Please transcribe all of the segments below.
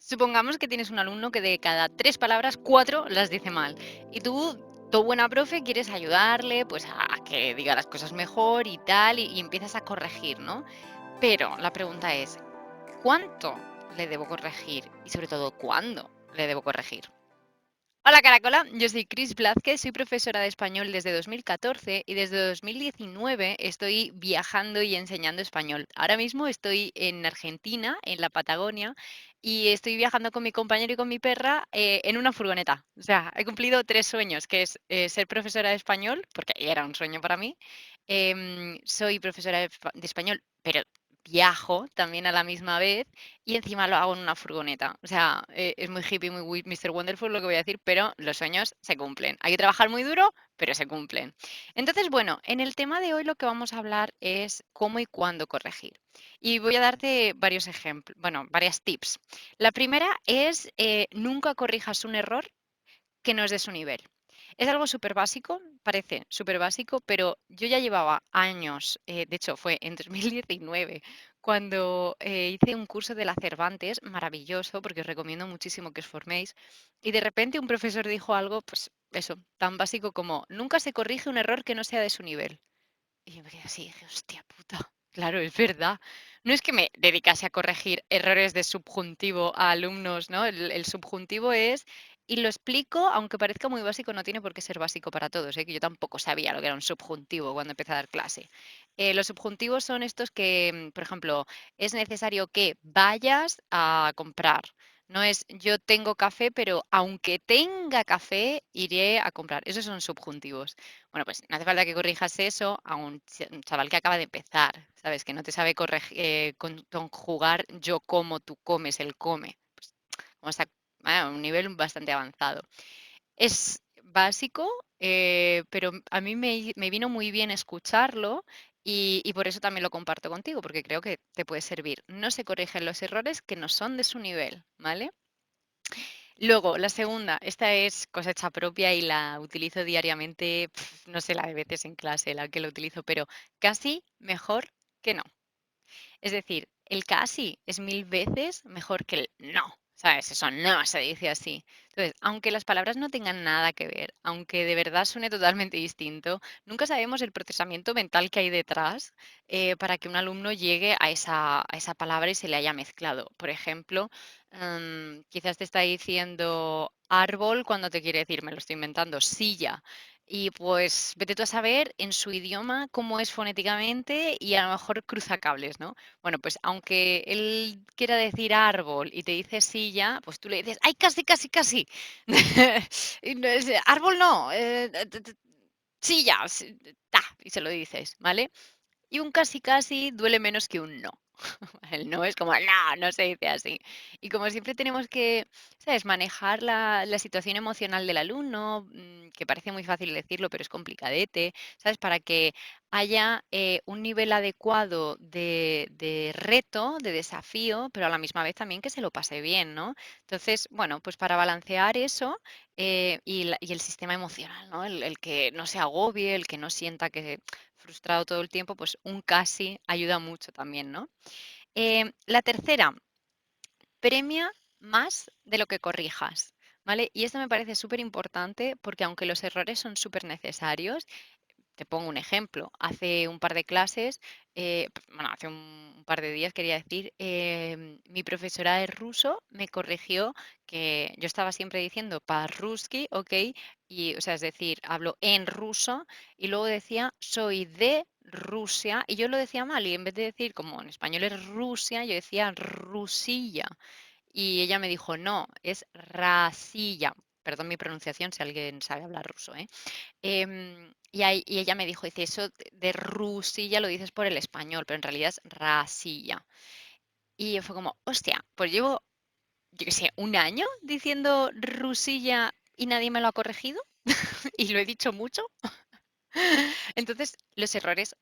Supongamos que tienes un alumno que de cada 3 palabras, 4 las dice mal. Y tú buena profe, quieres ayudarle, pues, a que diga las cosas mejor y tal, y empiezas a corregir, ¿no? Pero la pregunta es, ¿cuánto le debo corregir? Y sobre todo, ¿cuándo le debo corregir? Hola Caracola, yo soy Cris Blázquez, soy profesora de español desde 2014 y desde 2019 estoy viajando y enseñando español. Ahora mismo estoy en Argentina, en la Patagonia, y estoy viajando con mi compañero y con mi perra en una furgoneta. O sea, he cumplido 3 sueños, que es ser profesora de español, porque era un sueño para mí. Soy profesora de español, pero viajo también a la misma vez y encima lo hago en una furgoneta. O sea, es muy hippie, muy Mr. Wonderful lo que voy a decir, pero los sueños se cumplen. Hay que trabajar muy duro, pero se cumplen. Entonces, bueno, en el tema de hoy lo que vamos a hablar es cómo y cuándo corregir. Y voy a darte varios ejemplos, bueno, varias tips. La primera es nunca corrijas un error que no es de su nivel. Es algo súper básico, parece súper básico, pero yo ya llevaba años, de hecho fue en 2019, cuando hice un curso de la Cervantes, maravilloso, porque os recomiendo muchísimo que os forméis, y de repente un profesor dijo algo, pues eso, tan básico como, nunca se corrige un error que no sea de su nivel. Y yo me quedé así, dije, hostia puta, claro, es verdad. No es que me dedicase a corregir errores de subjuntivo a alumnos, ¿no? El subjuntivo es, y lo explico, aunque parezca muy básico, no tiene por qué ser básico para todos, ¿eh? Que yo tampoco sabía lo que era un subjuntivo cuando empecé a dar clase. Los subjuntivos son estos que, por ejemplo, es necesario que vayas a comprar. No es yo tengo café, pero aunque tenga café, iré a comprar. Esos son subjuntivos. Bueno, pues no hace falta que corrijas eso a un chaval que acaba de empezar, ¿sabes? Que no te sabe conjugar yo como, tú comes, él come. Pues como está a un nivel bastante avanzado. Es básico, pero a mí me vino muy bien escucharlo y por eso también lo comparto contigo, porque creo que te puede servir. No se corrigen los errores que no son de su nivel, ¿vale? Luego, la segunda, esta es cosecha propia y la utilizo diariamente, no sé la de veces en clase la que lo utilizo, pero casi mejor que no. Es decir, el casi es 1000 veces mejor que el no, ¿sabes? Eso no se dice así. Entonces, aunque las palabras no tengan nada que ver, aunque de verdad suene totalmente distinto, nunca sabemos el procesamiento mental que hay detrás para que un alumno llegue a esa palabra y se le haya mezclado. Por ejemplo, quizás te está diciendo árbol cuando te quiere decir, me lo estoy inventando, silla. Y pues vete tú a saber en su idioma cómo es fonéticamente y a lo mejor cruza cables, ¿no? Bueno, pues aunque él quiera decir árbol y te dice silla, pues tú le dices, ¡ay, casi, casi, casi! Y no árbol no, silla, ta, y se lo dices, ¿vale? Y un casi, casi duele menos que un no. El no es como, no, no se dice así. Y como siempre tenemos que, ¿sabes?, manejar la situación emocional del alumno, que parece muy fácil decirlo, pero es complicadete, ¿sabes? Para que haya un nivel adecuado de reto, de desafío, pero a la misma vez también que se lo pase bien, ¿no? Entonces, bueno, pues para balancear eso y el sistema emocional, ¿no? El que no se agobie, el que no sienta que frustrado todo el tiempo, pues un casi ayuda mucho también, ¿no? La tercera, premia más de lo que corrijas, ¿vale? Y esto me parece súper importante porque aunque los errores son súper necesarios, te pongo un ejemplo. Hace un par de clases, bueno, hace un par de días quería decir, mi profesora de ruso me corrigió que yo estaba siempre diciendo parruski, ¿ok? Y, o sea, es decir, hablo en ruso y luego decía soy de Rusia y yo lo decía mal y en vez de decir como en español es Rusia, yo decía Rusilla. Y ella me dijo, no, es rasilla. Perdón mi pronunciación si alguien sabe hablar ruso, ¿eh? Y ella me dijo, dice, eso de rusilla lo dices por el español, pero en realidad es rasilla. Y yo fue como, hostia, pues llevo, yo qué sé, un año diciendo rusilla y nadie me lo ha corregido y lo he dicho mucho. Entonces, los errores,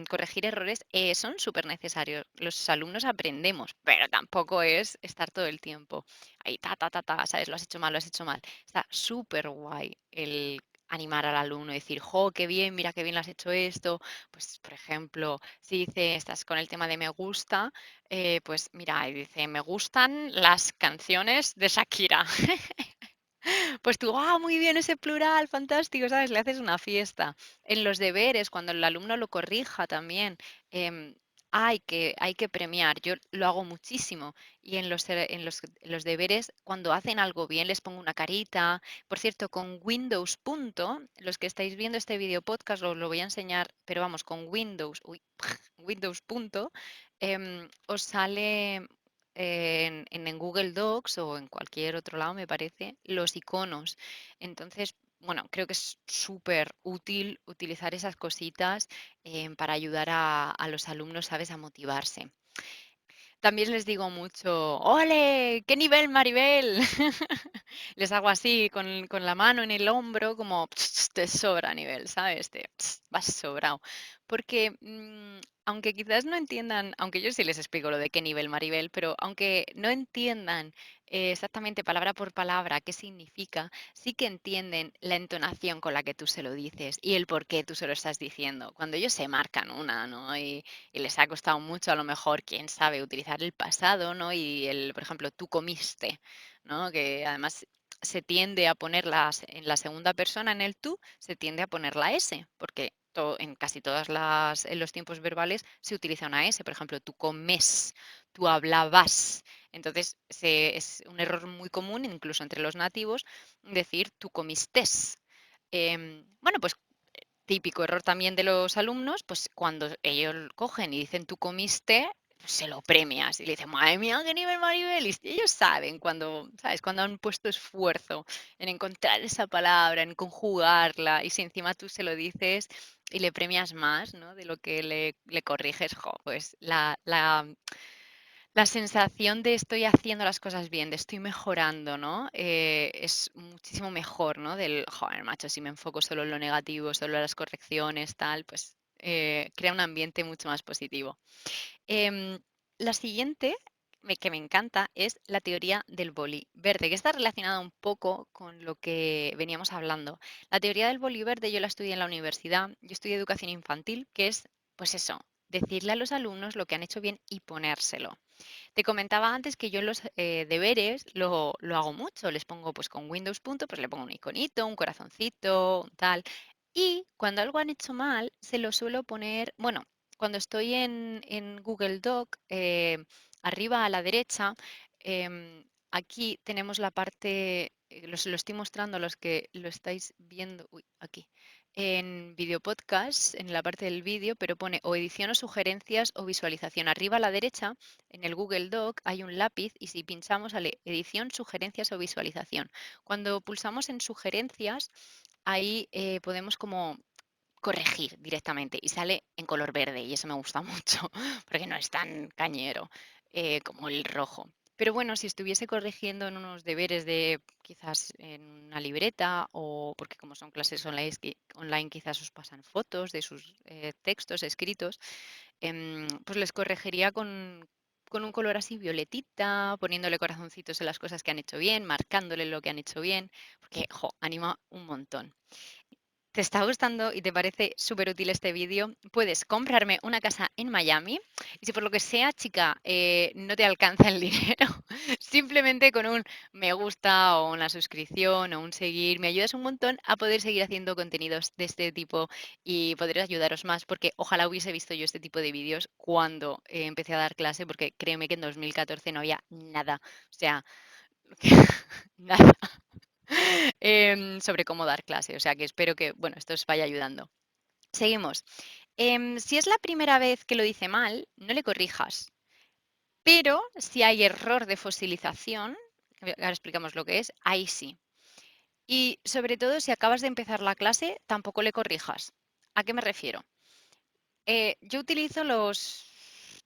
corregir errores son súper necesarios. Los alumnos aprendemos, pero tampoco es estar todo el tiempo ahí, ta, ta, ta, ta, ¿sabes? Lo has hecho mal, lo has hecho mal. Está súper guay el animar al alumno y decir, jo, qué bien, mira qué bien lo has hecho esto. Pues, por ejemplo, si dice, estás con el tema de me gusta, pues mira, y dice, me gustan las canciones de Shakira. Pues tú, muy bien ese plural, fantástico, ¿sabes? Le haces una fiesta. En los deberes, cuando el alumno lo corrija también, em, hay que premiar. Yo lo hago muchísimo. Y en los deberes, cuando hacen algo bien, les pongo una carita. Por cierto, con Windows Punto, los que estáis viendo este video podcast, os lo voy a enseñar, pero vamos, con Windows, uy, Windows Punto, os sale en Google Docs o en cualquier otro lado, me parece, los iconos. Entonces, bueno, creo que es súper útil utilizar esas cositas para ayudar a los alumnos, ¿sabes?, a motivarse. También les digo mucho, ¡ole! ¿Qué nivel, Maribel? Les hago así con la mano en el hombro, como te sobra nivel, ¿sabes? Vas sobrado. Porque aunque quizás no entiendan, aunque yo sí les explico lo de qué nivel, Maribel, pero aunque no entiendan exactamente palabra por palabra qué significa, sí que entienden la entonación con la que tú se lo dices y el por qué tú se lo estás diciendo. Cuando ellos se marcan una, ¿no? Y les ha costado mucho, a lo mejor, quién sabe, utilizar el pasado, ¿no? Y por ejemplo, tú comiste, ¿no? Que además se tiende a ponerlas en la segunda persona, en el tú, se tiende a poner la S, porque en casi todas en los tiempos verbales se utiliza una S. Por ejemplo, tú comes, tú hablabas. Entonces, es un error muy común, incluso entre los nativos, decir tú comistes. Bueno, pues típico error también de los alumnos, pues cuando ellos cogen y dicen tú comiste, pues se lo premias y le dicen, madre mía, qué nivel Maribel. Y ellos saben cuando, ¿sabes? Cuando han puesto esfuerzo en encontrar esa palabra, en conjugarla, y si encima tú se lo dices y le premias más, ¿no? De lo que le corriges, pues la sensación de estoy haciendo las cosas bien, de estoy mejorando, ¿no? Es muchísimo mejor, ¿no? Del, joder, macho, si me enfoco solo en lo negativo, solo en las correcciones, tal, pues crea un ambiente mucho más positivo. Em, la siguiente, que me encanta, es la teoría del boli verde, que está relacionada un poco con lo que veníamos hablando. La teoría del boli verde yo la estudié en la universidad, yo estudié educación infantil, que es, pues eso, decirle a los alumnos lo que han hecho bien y ponérselo. Te comentaba antes que yo en los deberes lo hago mucho. Les pongo, pues con Windows Punto, pues le pongo un iconito, un corazoncito, un tal. Y cuando algo han hecho mal, se lo suelo poner, bueno, cuando estoy en Google Doc, arriba a la derecha, aquí tenemos la parte, lo estoy mostrando a los que lo estáis viendo, uy, aquí, en video podcast, en la parte del vídeo, pero pone o edición o sugerencias o visualización. Arriba a la derecha en el Google Doc hay un lápiz y si pinchamos sale edición, sugerencias o visualización. Cuando pulsamos en sugerencias, ahí podemos como corregir directamente y sale en color verde y eso me gusta mucho porque no es tan cañero como el rojo. Pero bueno, si estuviese corrigiendo en unos deberes de quizás en una libreta o porque como son clases online, online quizás os pasan fotos de sus textos escritos, pues les corregiría con un color así violetita, poniéndole corazoncitos en las cosas que han hecho bien, marcándole lo que han hecho bien, porque, anima un montón. ¿Te está gustando y te parece súper útil este vídeo? Puedes comprarme una casa en Miami y si por lo que sea, chica, no te alcanza el dinero, simplemente con un me gusta o una suscripción o un seguir, me ayudas un montón a poder seguir haciendo contenidos de este tipo y poder ayudaros más, porque ojalá hubiese visto yo este tipo de vídeos cuando empecé a dar clase, porque créeme que en 2014 no había nada, o sea, nada sobre cómo dar clase. O sea que espero que, bueno, esto os vaya ayudando. Seguimos. Si es la primera vez que lo dice mal, no le corrijas. Pero si hay error de fosilización, que ahora explicamos lo que es, ahí sí. Y sobre todo, si acabas de empezar la clase, tampoco le corrijas. ¿A qué me refiero? Yo utilizo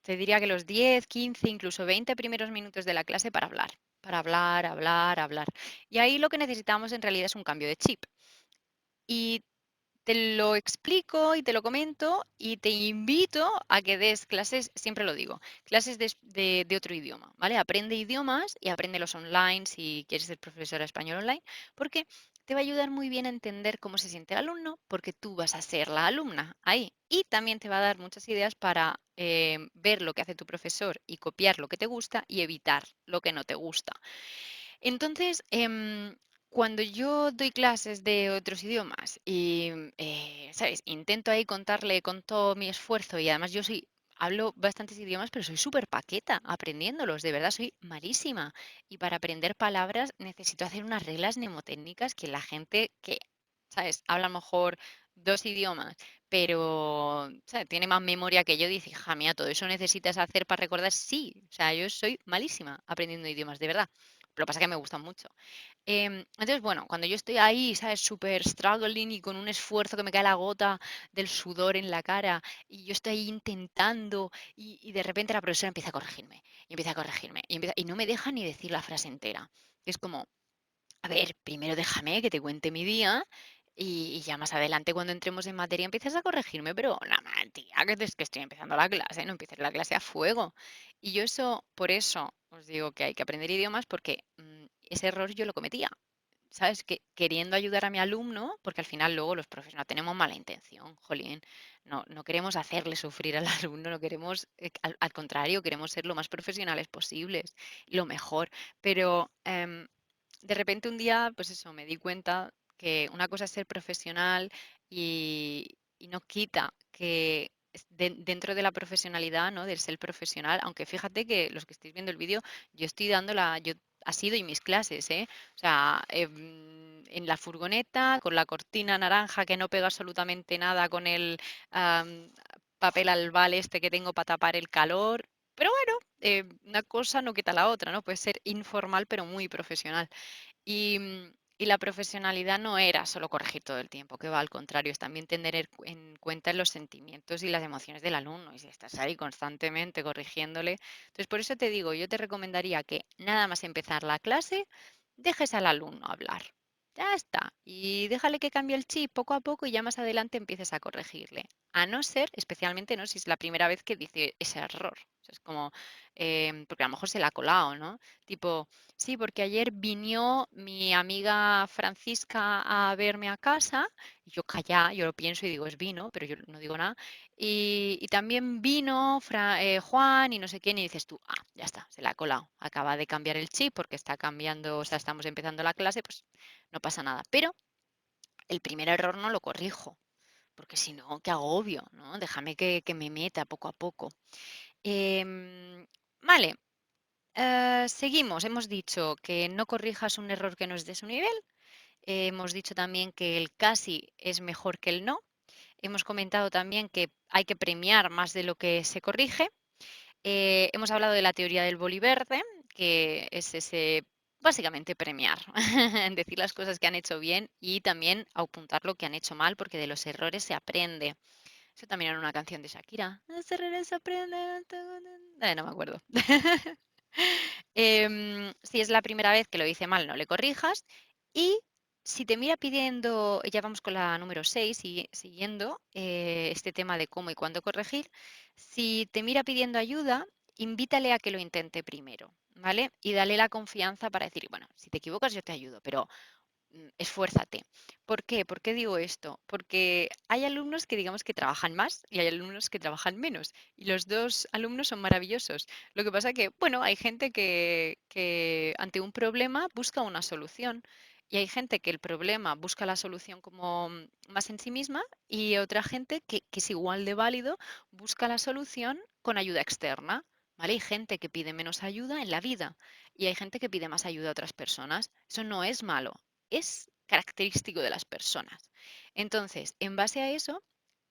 te diría que los 10, 15, incluso 20 primeros minutos de la clase para hablar, hablar, hablar. Y ahí lo que necesitamos en realidad es un cambio de chip. Y te lo explico y te lo comento y te invito a que des clases, siempre lo digo, clases de otro idioma, ¿vale? Aprende idiomas y apréndelos online si quieres ser profesora de español online, porque te va a ayudar muy bien a entender cómo se siente el alumno, porque tú vas a ser la alumna ahí. Y también te va a dar muchas ideas para ver lo que hace tu profesor y copiar lo que te gusta y evitar lo que no te gusta. Entonces, cuando yo doy clases de otros idiomas y, ¿sabes? Intento ahí contarle con todo mi esfuerzo y además yo hablo bastantes idiomas, pero soy súper paqueta aprendiéndolos, de verdad soy malísima. Y para aprender palabras necesito hacer unas reglas mnemotécnicas que la gente que, ¿sabes? Habla a lo mejor dos idiomas, pero ¿sabes? Tiene más memoria que yo, dice, hija mía, todo eso necesitas hacer para recordar. Sí, o sea, yo soy malísima aprendiendo idiomas, de verdad. Lo que pasa es que me gustan mucho. Entonces, bueno, cuando yo estoy ahí, ¿sabes? Súper struggling y con un esfuerzo que me cae la gota del sudor en la cara y yo estoy ahí intentando y de repente la profesora empieza a corregirme y empieza a corregirme y no me deja ni decir la frase entera. Es como, a ver, primero déjame que te cuente mi día y ya más adelante cuando entremos en materia empiezas a corregirme, pero no, tía, que es que estoy empezando la clase, no empieces la clase a fuego. Y yo eso, por eso os digo que hay que aprender idiomas porque ese error yo lo cometía. ¿Sabes? Que queriendo ayudar a mi alumno, porque al final luego los profes no tenemos mala intención, jolín, no queremos hacerle sufrir al alumno, no queremos, al contrario, queremos ser lo más profesionales posibles, lo mejor. Pero de repente un día, pues eso, me di cuenta que una cosa es ser profesional y no quita que dentro de la profesionalidad, ¿no? Del ser profesional, aunque fíjate que los que estáis viendo el vídeo, yo estoy yo así doy mis clases, ¿eh? O sea, en la furgoneta, con la cortina naranja que no pega absolutamente nada, con el am, papel albal este que tengo para tapar el calor. Pero bueno, una cosa no quita la otra, ¿no? Puede ser informal, pero muy profesional. Y la profesionalidad no era solo corregir todo el tiempo, que va al contrario, es también tener en cuenta los sentimientos y las emociones del alumno. Y si estás ahí constantemente corrigiéndole. Entonces, por eso te digo, yo te recomendaría que nada más empezar la clase, dejes al alumno hablar. Ya está. Y déjale que cambie el chip poco a poco y ya más adelante empieces a corregirle. A no ser, especialmente, ¿no? Si es la primera vez que dice ese error. O sea, es como, porque a lo mejor se la ha colado, ¿no? Tipo, sí, porque ayer vino mi amiga Francisca a verme a casa, y yo callá, yo lo pienso y digo, es vino, pero yo no digo nada. Y también vino Juan y no sé quién, y dices tú, ah, ya está, se la ha colado. Acaba de cambiar el chip porque está cambiando, o sea, estamos empezando la clase, pues no pasa nada. Pero el primer error no lo corrijo, porque si no, qué agobio, ¿no? Déjame que me meta poco a poco. Em, vale, seguimos. Hemos dicho que no corrijas un error que no es de su nivel. Hemos dicho también que el casi es mejor que el no. Hemos comentado también que hay que premiar más de lo que se corrige. Hemos hablado de la teoría del boli verde, que es ese, básicamente premiar, decir las cosas que han hecho bien y también apuntar lo que han hecho mal, porque de los errores se aprende. Eso también era una canción de Shakira. Los errores se aprenden. No me acuerdo. Si es la primera vez que lo dice mal, no le corrijas. Y si te mira pidiendo, ya vamos con la número 6, siguiendo este tema de cómo y cuándo corregir, si te mira pidiendo ayuda, invítale a que lo intente primero, ¿vale? Y dale la confianza para decir, bueno, si te equivocas yo te ayudo, pero esfuérzate. ¿Por qué? ¿Por qué digo esto? Porque hay alumnos que digamos que trabajan más y hay alumnos que trabajan menos. Y los dos alumnos son maravillosos. Lo que pasa que, bueno, hay gente que ante un problema busca una solución. Y hay gente que el problema busca la solución como más en sí misma y otra gente que es igual de válido, busca la solución con ayuda externa. ¿Vale? Hay gente que pide menos ayuda en la vida y hay gente que pide más ayuda a otras personas. Eso no es malo, es característico de las personas. Entonces, en base a eso,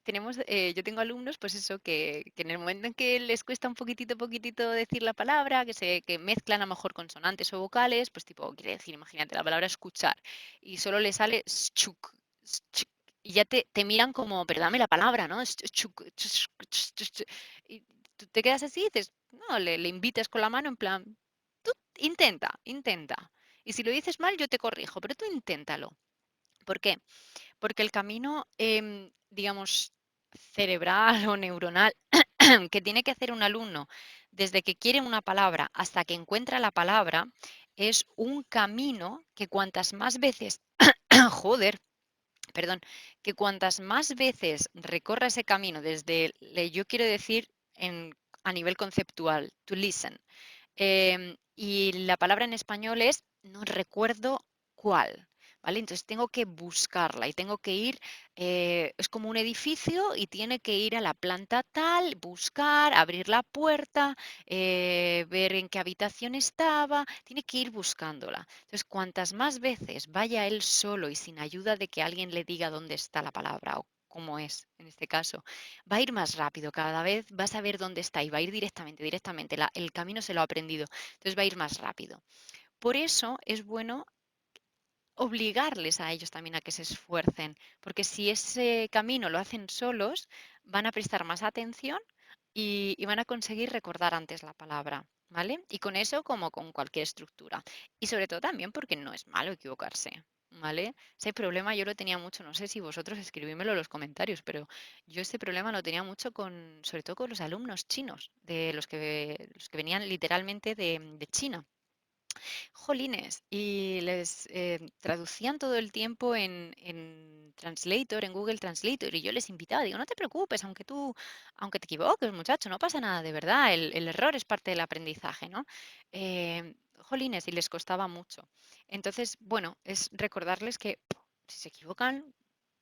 yo tengo alumnos, pues eso, que en el momento en que les cuesta un poquitito decir la palabra, que mezclan a lo mejor consonantes o vocales, pues tipo, quiere decir, imagínate, la palabra escuchar, y solo le sale schuk, schuk, y ya te miran como, pero dame la palabra, ¿no? Schuk, schuk, schuk, schuk, y tú te quedas así y dices, no, le invitas con la mano en plan, tú intenta. Y si lo dices mal, yo te corrijo, pero tú inténtalo. ¿Por qué? Porque el camino, digamos, cerebral o neuronal que tiene que hacer un alumno desde que quiere una palabra hasta que encuentra la palabra es un camino que cuantas más veces joder, perdón, que cuantas más veces recorra ese camino desde, yo quiero decir a nivel conceptual, to listen, y la palabra en español es no recuerdo cuál, ¿vale? Entonces tengo que buscarla y tengo que ir, es como un edificio y tiene que ir a la planta tal, buscar, abrir la puerta, ver en qué habitación estaba, tiene que ir buscándola. Entonces, cuantas más veces vaya él solo y sin ayuda de que alguien le diga dónde está la palabra o cómo es, en este caso, va a ir más rápido, cada vez va a saber dónde está y va a ir directamente, directamente. El camino se lo ha aprendido, entonces va a ir más rápido. Por eso es bueno obligarles a ellos también a que se esfuercen, porque si ese camino lo hacen solos, van a prestar más atención y van a conseguir recordar antes la palabra, ¿vale? Y con eso, como con cualquier estructura. Y sobre todo también porque no es malo equivocarse, ¿vale? Ese problema yo lo tenía mucho, no sé si vosotros escribímelo en los comentarios, pero yo este problema lo tenía mucho con, sobre todo con los alumnos chinos, de los que venían literalmente de China. Jolines, y les traducían todo el tiempo en Translator, en Google Translator, y yo les invitaba, digo, no te preocupes, aunque te equivoques, muchacho, no pasa nada, de verdad, el error es parte del aprendizaje, ¿no? Jolines, y les costaba mucho. Entonces, bueno, es recordarles que si se equivocan,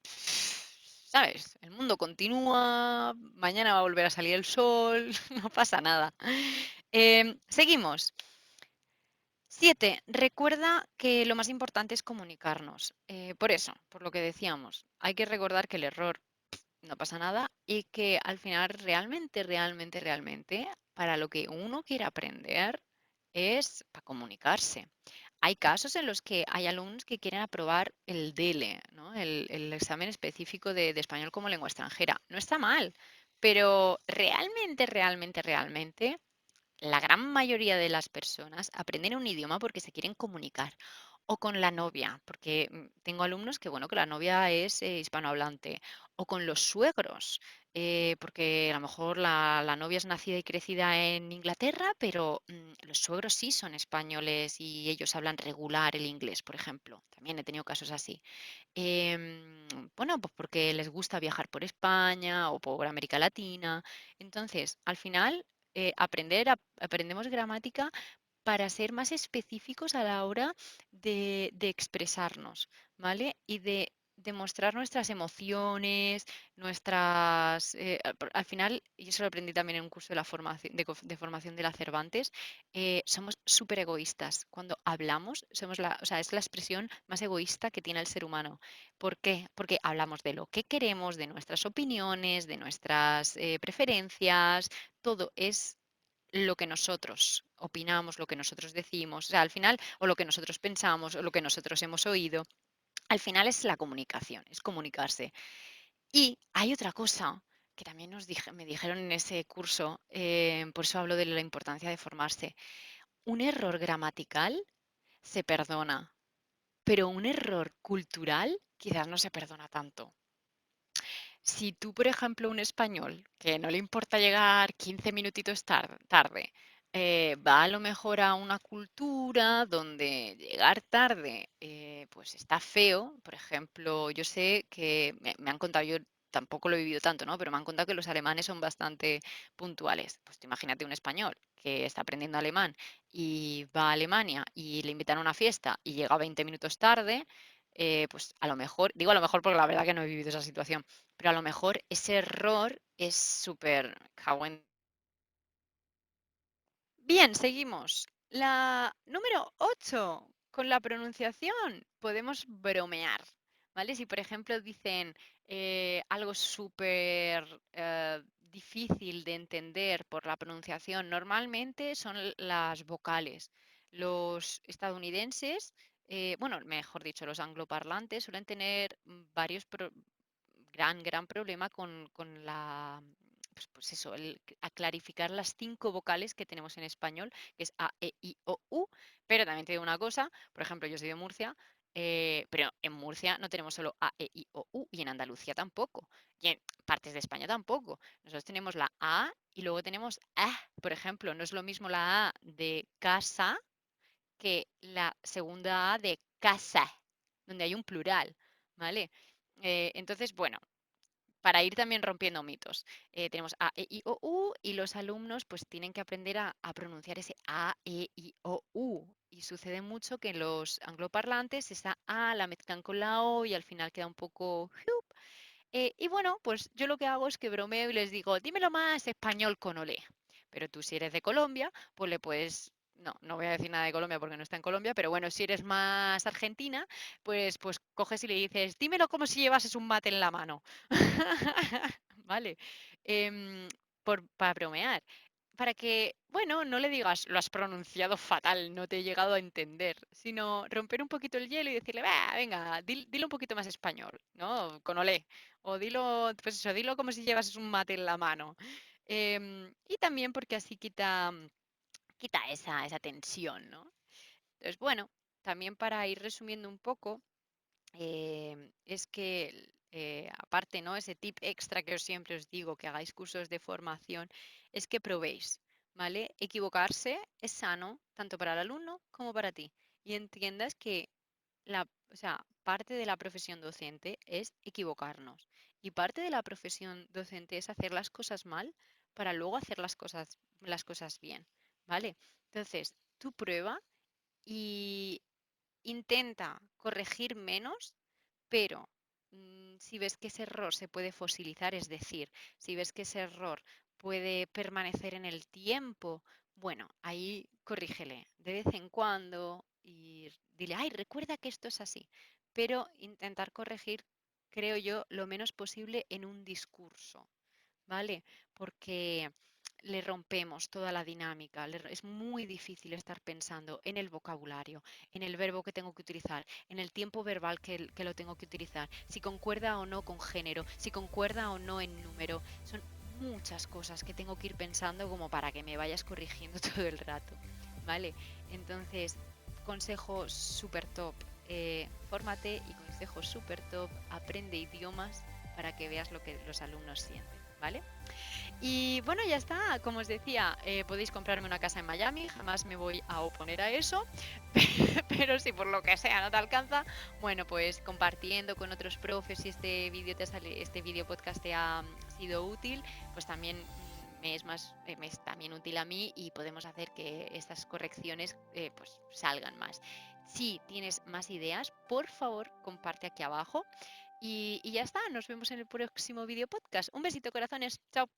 ¿sabes? El mundo continúa, mañana va a volver a salir el sol, no pasa nada. Seguimos. 7. Recuerda que lo más importante es comunicarnos. Por eso, por lo que decíamos, hay que recordar que el error no pasa nada y que al final realmente, para lo que uno quiere aprender es para comunicarse. Hay casos en los que hay alumnos que quieren aprobar el DELE, ¿no? El examen específico de español como lengua extranjera. No está mal, pero realmente la gran mayoría de las personas aprenden un idioma porque se quieren comunicar o con la novia, porque tengo alumnos que, bueno, que la novia es hispanohablante, o con los suegros, porque a lo mejor la novia es nacida y crecida en Inglaterra, pero los suegros sí son españoles y ellos hablan regular el inglés, por ejemplo. También he tenido casos así. Bueno, pues porque les gusta viajar por España o por América Latina. Entonces, al final, aprendemos gramática para ser más específicos a la hora de expresarnos, ¿vale? Y de demostrar nuestras emociones, al final, y eso lo aprendí también en un curso de, la formación, de formación de la Cervantes, somos súper egoístas. Cuando hablamos, o sea, es la expresión más egoísta que tiene el ser humano. ¿Por qué? Porque hablamos de lo que queremos, de nuestras opiniones, de nuestras preferencias, todo es lo que nosotros opinamos, lo que nosotros decimos, o sea, al final, o lo que nosotros pensamos, o lo que nosotros hemos oído, al final es la comunicación, es comunicarse. Y hay otra cosa que también me dijeron en ese curso, por eso hablo de la importancia de formarse. Un error gramatical se perdona, pero un error cultural quizás no se perdona tanto. Si tú, por ejemplo, un español que no le importa llegar 15 minutitos tarde, va a lo mejor a una cultura donde llegar tarde pues está feo, por ejemplo, yo sé que me han contado, yo tampoco lo he vivido tanto, ¿no? Pero me han contado que los alemanes son bastante puntuales. Pues tú imagínate un español que está aprendiendo alemán y va a Alemania y le invitan a una fiesta y llega 20 minutos tarde, pues a lo mejor, digo a lo mejor porque la verdad que no he vivido esa situación, pero a lo mejor ese error es súper cago en. Bien, seguimos. La número 8 con la pronunciación, podemos bromear, ¿vale? Si, por ejemplo, dicen algo súper difícil de entender por la pronunciación, normalmente son las vocales. Los estadounidenses, bueno, mejor dicho, los angloparlantes suelen tener gran problema con pues eso, a clarificar las 5 vocales que tenemos en español, que es A, E, I, O, U. Pero también te digo una cosa, por ejemplo, yo soy de Murcia, pero en Murcia no tenemos solo A, E, I, O, U, y en Andalucía tampoco, y en partes de España tampoco. Nosotros tenemos la A y luego tenemos A, por ejemplo, no es lo mismo la A de casa que la segunda A de casa. donde hay un plural, ¿vale? Entonces, bueno, para ir también rompiendo mitos. Tenemos A, E, I, O, U y los alumnos pues tienen que aprender a pronunciar ese A, E, I, O, U. Y sucede mucho que en los angloparlantes esa A la mezclan con la O y al final queda un poco... "Jup". Y bueno, pues yo lo que hago es que bromeo y les digo, dímelo más español con olé. Pero tú si eres de Colombia, pues le puedes... No, no voy a decir nada de Colombia porque no está en Colombia, pero bueno, si eres más argentina, pues coges y le dices, dímelo como si llevases un mate en la mano. Vale. Em, para bromear. Para que, bueno, no le digas, lo has pronunciado fatal, no te he llegado a entender, sino romper un poquito el hielo y decirle, "Va, venga, dilo un poquito más español, ¿no? Con olé. O dilo, pues eso, dilo como si llevas un mate en la mano. Y también porque así quita esa tensión, ¿no? Entonces, bueno, también para ir resumiendo un poco, es que, aparte, ¿no? Ese tip extra que os siempre os digo, que hagáis cursos de formación, es que probéis, ¿vale? Equivocarse es sano, tanto para el alumno como para ti. Y entiendas que o sea, parte de la profesión docente es equivocarnos. Y parte de la profesión docente es hacer las cosas mal para luego hacer las cosas bien, ¿vale? Entonces, tú prueba y intenta corregir menos, pero si ves que ese error se puede fosilizar, es decir, si ves que ese error puede permanecer en el tiempo, bueno, ahí corrígele de vez en cuando y dile, ay, recuerda que esto es así, pero intentar corregir, creo yo, lo menos posible en un discurso. ¿Vale? Porque le rompemos toda la dinámica. Es muy difícil estar pensando en el vocabulario, en el verbo que tengo que utilizar, en el tiempo verbal que lo tengo que utilizar, si concuerda o no con género, si concuerda o no en número. Son muchas cosas que tengo que ir pensando como para que me vayas corrigiendo todo el rato. ¿Vale? Entonces, consejo súper top. Fórmate y consejo súper top, aprende idiomas para que veas lo que los alumnos sienten, ¿vale? Y bueno, ya está, como os decía, podéis comprarme una casa en Miami, jamás me voy a oponer a eso, pero si por lo que sea no te alcanza, bueno, pues compartiendo con otros profes si este vídeo este vídeo podcast te ha sido útil, pues también me es también útil a mí y podemos hacer que estas correcciones pues salgan más. Si tienes más ideas, por favor, comparte aquí abajo y ya está, nos vemos en el próximo vídeo podcast. Un besito, corazones. Chao.